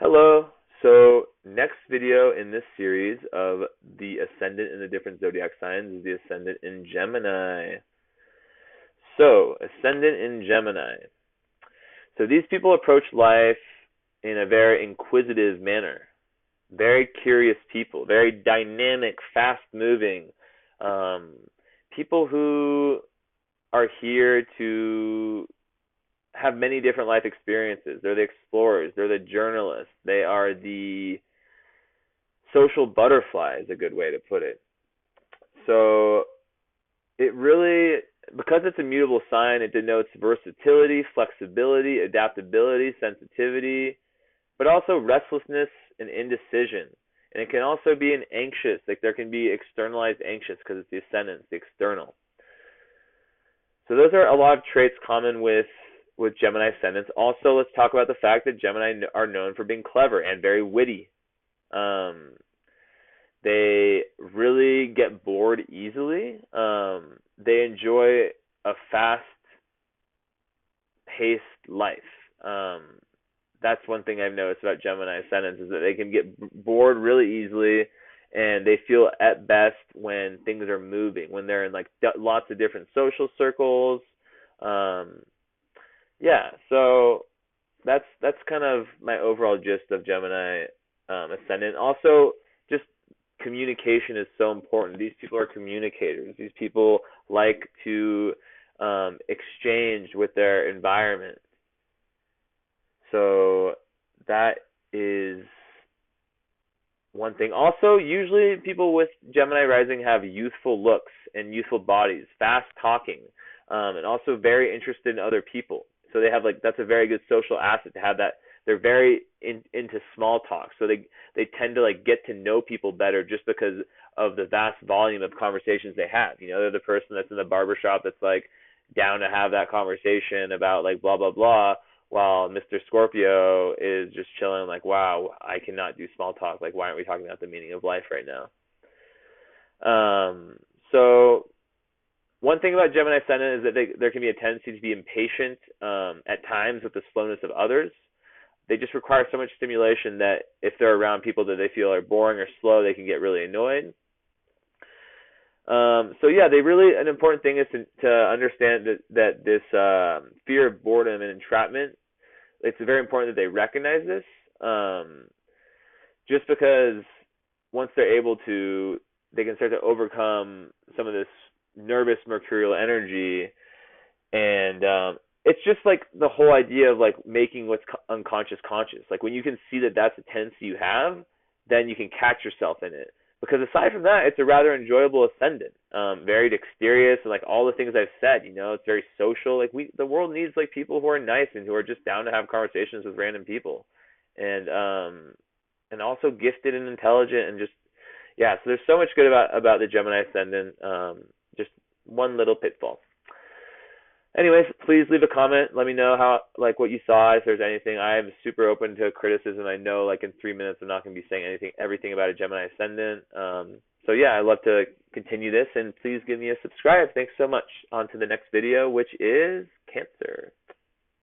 Hello. So next video in this series of the Ascendant in the different zodiac signs is the Ascendant in Gemini. So, Ascendant in Gemini. So these people approach life in a very inquisitive manner. Very curious people, very dynamic, fast-moving. People who are here to have many different life experiences. They're the explorers, they're the journalists, they are the social butterfly is a good way to put it. So it really, because it's a mutable sign, it denotes versatility, flexibility, adaptability, sensitivity, but also restlessness and indecision. And it can also be an anxious, like there can be externalized anxious because it's the ascendant, it's the external. So those are a lot of traits common with Gemini ascendants. Also, let's talk about the fact that Gemini are known for being clever and very witty. They really get bored easily. They enjoy a fast-paced life. That's one thing I've noticed about Gemini ascendants is that they can get bored really easily, and they feel at best when things are moving, when they're in like lots of different social circles. Yeah, so that's kind of my overall gist of Gemini ascendant. Also, just communication is so important. These people are communicators. These people like to exchange with their environment. So that is one thing. Also, usually people with Gemini rising have youthful looks and youthful bodies, fast talking, and also very interested in other people. So they have that's a very good social asset to have that. They're very into small talk, so they tend to get to know people better just because of the vast volume of conversations they have. They're the person that's in the barbershop that's down to have that conversation about blah blah blah, while Mr. Scorpio is just chilling wow, I cannot do small talk. Why aren't we talking about the meaning of life right now? So one thing about Gemini ascendant is that there can be a tendency to be impatient at times with the slowness of others. They just require so much stimulation that if they're around people that they feel are boring or slow, they can get really annoyed. So yeah, an important thing is to understand that this fear of boredom and entrapment, it's very important that they recognize this. Just because once they're able to, they can start to overcome some of this nervous mercurial energy, and it's just the whole idea of making what's unconscious conscious. When you can see that that's a tendency you have, then you can catch yourself in it. Because aside from that, it's a rather enjoyable ascendant, very dexterous, and all the things I've said. It's very social. The world needs people who are nice and who are just down to have conversations with random people, and also gifted and intelligent, and just yeah. So there's so much good about the Gemini ascendant. Just one little pitfall. Anyways, please leave a comment. Let me know how what you saw. If there's anything, I am super open to criticism. I know in 3 minutes I'm not going to be saying everything about a Gemini ascendant. So yeah, I'd love to continue this, and please give me a subscribe. Thanks so much. On to the next video, which is Cancer.